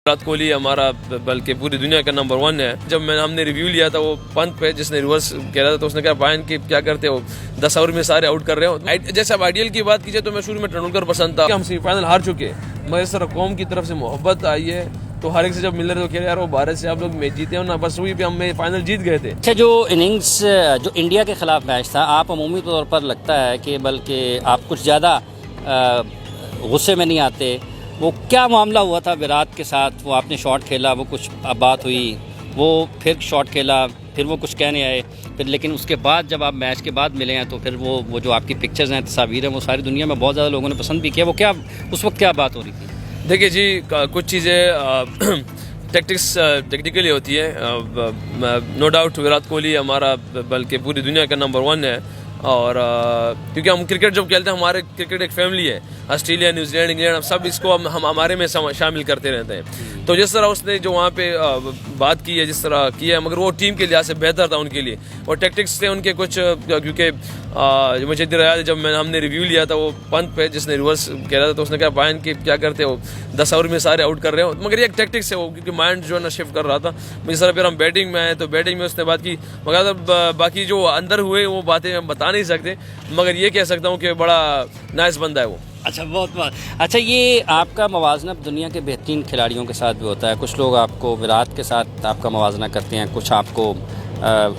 विराट कोहली हमारा बल्कि पूरी दुनिया का नंबर 1 है। जब हमने रिव्यू लिया था वो पंत पे, जिसने रिवर्स कह रहा था, तो उसने कहा भाई कि क्या करते हो, 10 ओवर में सारे आउट कर रहे हो। जैसे अब आइडियल की बात कीजिए तो मैं शुरू में तेंदुलकर पसंद था, हम सेमीफाइनल हार चुके, मगर इस तरह कौम की तरफ से मोहब्बत आई है तो हर एक से जब मिल रहे तो कह रहे यार वो भारत से आप लोग मैच जीते हो ना, बस वही पे हम फाइनल जीत गए थे। अच्छा, जो इनिंग्स जो इंडिया के खिलाफ मैच था, आप अमूमी तौर पर लगता है कि बल्कि आप कुछ ज़्यादा गुस्से में नहीं आते, वो क्या मामला हुआ था विराट के साथ? वो आपने शॉट खेला, वो कुछ बात हुई, वो फिर शॉट खेला, फिर वो कुछ कहने आए, फिर लेकिन उसके बाद जब आप मैच के बाद मिले हैं तो फिर वो जो आपकी पिक्चर्स हैं, तस्वीर हैं, वो सारी दुनिया में बहुत ज़्यादा लोगों ने पसंद भी किया। वो क्या उस वक्त क्या बात हो रही थी? देखिए जी, कुछ चीज़ें टेक्निकली होती है। नो डाउट विराट कोहली हमारा बल्कि पूरी दुनिया का नंबर 1 है, और क्योंकि हम क्रिकेट जब खेलते हैं, हमारे क्रिकेट एक फैमिली है, ऑस्ट्रेलिया, न्यूजीलैंड, इंग्लैंड, सब इसको हम हमारे में शामिल करते रहते हैं। तो जिस तरह उसने जो वहाँ पे बात की है, जिस तरह किया है, मगर वो टीम के लिहाज से बेहतर था उनके लिए, और टैक्टिक्स थे उनके कुछ, क्योंकि मुझे याद है जब हमने रिव्यू लिया था वो पंत पे, जिसने रिवर्स कह रहा था, तो उसने कहा भाई कि क्या करते हो, 10 ओवर में सारे आउट कर रहे हो, मगर ये एक टैक्टिक्स है वो, क्योंकि माइंड जो है ना शिफ्ट कर रहा था। जिस तरह फिर हम बैटिंग में आए तो बैटिंग में उसने बात की, मगर बाकी जो अंदर हुए वो बातें हम बता नहीं सकते, मगर ये कह सकता हूँ कि बड़ा नाइस बंदा है वो। अच्छा, बहुत अच्छा। ये आपका मवाजना दुनिया के बेहतरीन खिलाड़ियों के साथ भी होता है, कुछ लोग आपको विराट के साथ आपका मवाजना करते हैं, कुछ आपको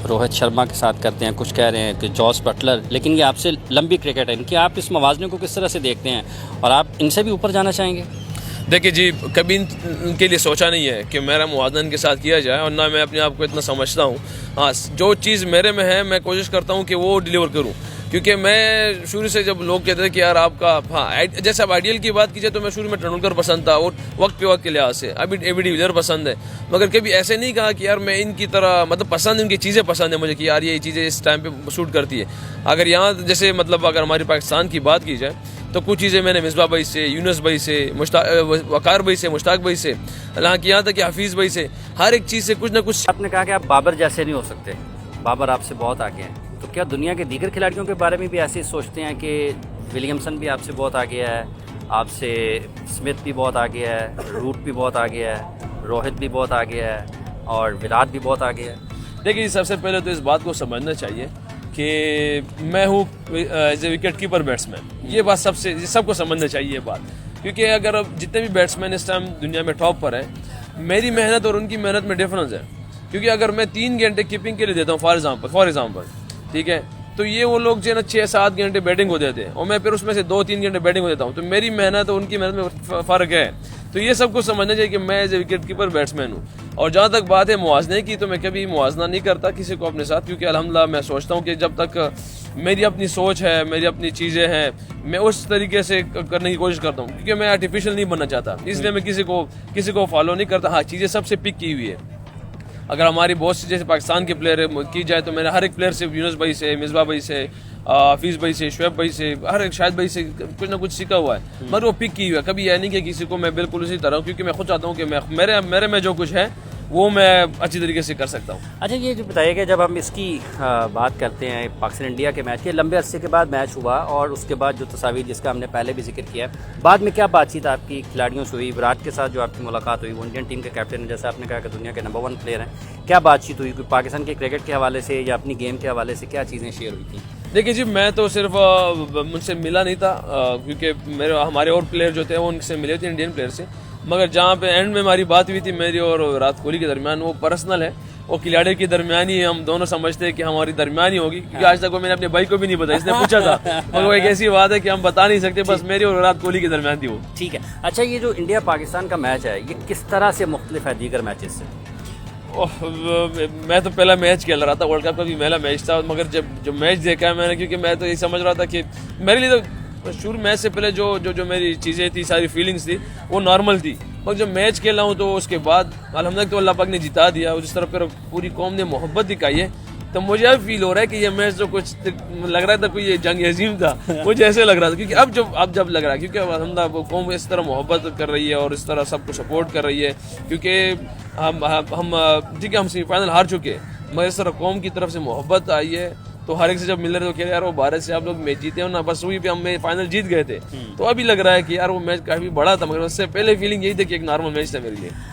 रोहित शर्मा के साथ करते हैं, कुछ कह रहे हैं कि जॉस बटलर, लेकिन ये आपसे लंबी क्रिकेट है इनकी, आप इस मवाजने को किस तरह से देखते हैं और आप इनसे भी ऊपर जाना चाहेंगे? देखिए जी, कभी इनके लिए सोचा नहीं है कि मेरा मुवाज़ना इनके साथ किया जाए, और ना मैं अपने आप को इतना समझता हूँ। हाँ, जो चीज़ मेरे में है मैं कोशिश करता हूँ कि वो डिलीवर करूँ, क्योंकि मैं शुरू से जब लोग कहते थे कि यार आपका, हाँ, जैसे अब आइडियल की बात कीजिए तो मैं शुरू में तेंदुलकर पसंद था, और वक्त के लिहाज से अभी एबी डिविलियर्स पसंद है, मगर कभी ऐसे नहीं कहा कि यार मैं इनकी तरह, मतलब पसंद, इनकी चीज़ें पसंद है मुझे कि यार ये चीज़ें इस टाइम पे शूट करती है। अगर यहाँ जैसे मतलब अगर हमारी पाकिस्तान की बात की जाए तो कुछ चीज़ें मैंने मिसबा भाई से, यूनुस भाई से, वकार भाई से, मुश्ताक भाई से, हालांकि यहाँ तक कि हफीज़ भाई से, हर एक चीज़ से कुछ ना कुछ। आपने कहा कि आप बाबर जैसे नहीं हो सकते, बाबर आपसे बहुत आगे हैं, तो क्या दुनिया के दीगर खिलाड़ियों के बारे में भी ऐसे सोचते हैं कि विलियमसन भी आपसे बहुत आगे है, आपसे स्मिथ भी बहुत आगे है, रूट भी बहुत आगे है, रोहित भी बहुत आगे है, और विराट भी बहुत आगे है? देखिए, सबसे पहले तो इस बात को समझना चाहिए कि मैं हूँ as a wicket keeper batsman, ये बात सबको समझना चाहिए ये बात, क्योंकि अगर अब जितने भी बैट्समैन इस टाइम दुनिया में टॉप पर हैं, मेरी मेहनत और उनकी मेहनत में डिफरेंस है। क्योंकि अगर मैं 3 घंटे कीपिंग के लिए देता हूँ फॉर एग्जाम्पल, ठीक है, तो ये वो लोग जो है ना 6-7 घंटे बैटिंग को देते हैं, और मैं फिर उसमें से 2-3 घंटे बैटिंग को देता हूँ, तो मेरी मेहनत और उनकी मेहनत में फ़र्क है। तो ये सबको समझना चाहिए कि मैं as a wicket keeper batsman हूँ। और जहाँ तक बात है मुवाजने की, तो मैं कभी मुवाजना नहीं करता किसी को अपने साथ, क्योंकि अल्हम्दुलिल्लाह मैं सोचता हूँ कि जब तक मेरी अपनी सोच है, मेरी अपनी चीज़ें हैं, मैं उस तरीके से करने की कोशिश करता हूँ, क्योंकि मैं आर्टिफिशियल नहीं बनना चाहता, इसलिए मैं किसी को फॉलो नहीं करता। हाँ, चीज़ें सबसे पिक की हुई है। अगर हमारी बहुत सी जैसे पाकिस्तान के प्लेयर की जाए तो मैंने हर एक प्लेयर से, यूनुस भाई से, मिसबा भाई से, हफीज़ भाई से, शुएब भाई से, हर एक शाहिद भाई से कुछ ना कुछ सीखा हुआ है, मगर वो पिक की हुआ है। कभी यह नहीं कि किसी को मैं बिल्कुल उसी तरह, क्योंकि मैं खुद चाहता हूँ कि मेरे में जो कुछ है वो मैं अच्छी तरीके से कर सकता हूँ। अच्छा, ये जो बताइएगा, जब हम इसकी बात करते हैं पाकिस्तान इंडिया के मैच के, लंबे अरसे के बाद मैच हुआ, और उसके बाद जो तस्वीर जिसका हमने पहले भी जिक्र किया, बाद में क्या बातचीत आपकी खिलाड़ियों से हुई? विराट के साथ जो आपकी मुलाकात हुई, वो इंडियन टीम के कैप्टन है, जैसे आपने कहा कि दुनिया के नंबर 1 प्लेयर हैं, क्या बातचीत हुई? कोई पाकिस्तान के क्रिकेट के हवाले से या अपनी गेम के हवाले से क्या चीज़ें शेयर हुई थी? देखिए जी, मैं तो सिर्फ मुझसे मिला नहीं था, क्योंकि हमारे और प्लेयर जो थे वो उनसे मिले थे, इंडियन प्लेयर से, मगर जहाँ पे एंड में हमारी बात हुई थी मेरी और विराट कोहली के दरमियान, वो पर्सनल है, वो खिलाड़ी के दरमियान ही, हम दोनों समझते हैं कि हमारी दरमियान ही होगी, क्योंकि आज तक वो मैंने अपने भाई को भी नहीं बताया, इसने पूछा था, मगर वो एक ऐसी बात है कि हम बता नहीं सकते, बस मेरी और विराट कोहली के दरमियान थी वो। ठीक है। अच्छा, ये जो इंडिया पाकिस्तान का मैच है, ये किस तरह से मुख्तलिफ है दीगर मैचेस से? मैं तो पहला मैच खेल रहा था, वर्ल्ड कप का भी पहला मैच था, मगर जब मैच देखा है मैंने, क्योंकि मैं तो ये समझ रहा था कि मेरे लिए तो शुरू मैच से पहले जो मेरी चीज़ें थी, सारी फीलिंग्स थी, वो नॉर्मल थी, मगर जब मैच खेला हूँ तो उसके बाद अल्हम्दुलिल्लाह तो अल्लाह पाक ने जिता दिया, जिस तरह फिर पूरी कौम ने मोहब्बत दिखाई है, तो मुझे अब फील हो रहा है कि ये मैच जो कुछ लग रहा था कोई ये जंग अजीम था, मुझे ऐसे लग रहा था, क्योंकि अब जब लग रहा है, क्योंकि अल्हम्दुलिल्लाह वो कौम इस तरह मोहब्बत कर रही है और इस तरह सबको सपोर्ट कर रही है, क्योंकि हम ठीक है, हम सेमीफाइनल हार चुके, मगर इस तरह कौम की तरफ से मोहब्बत आई है, तो हर एक से जब मिल रहे तो कह रहे यार वो भारत से आप लोग मैच जीते हो ना, बस वही पे हम फाइनल जीत गए थे। तो अभी लग रहा है कि यार वो मैच काफी बड़ा था, मगर उससे पहले फीलिंग यही थी कि एक नॉर्मल मैच था मेरे लिए।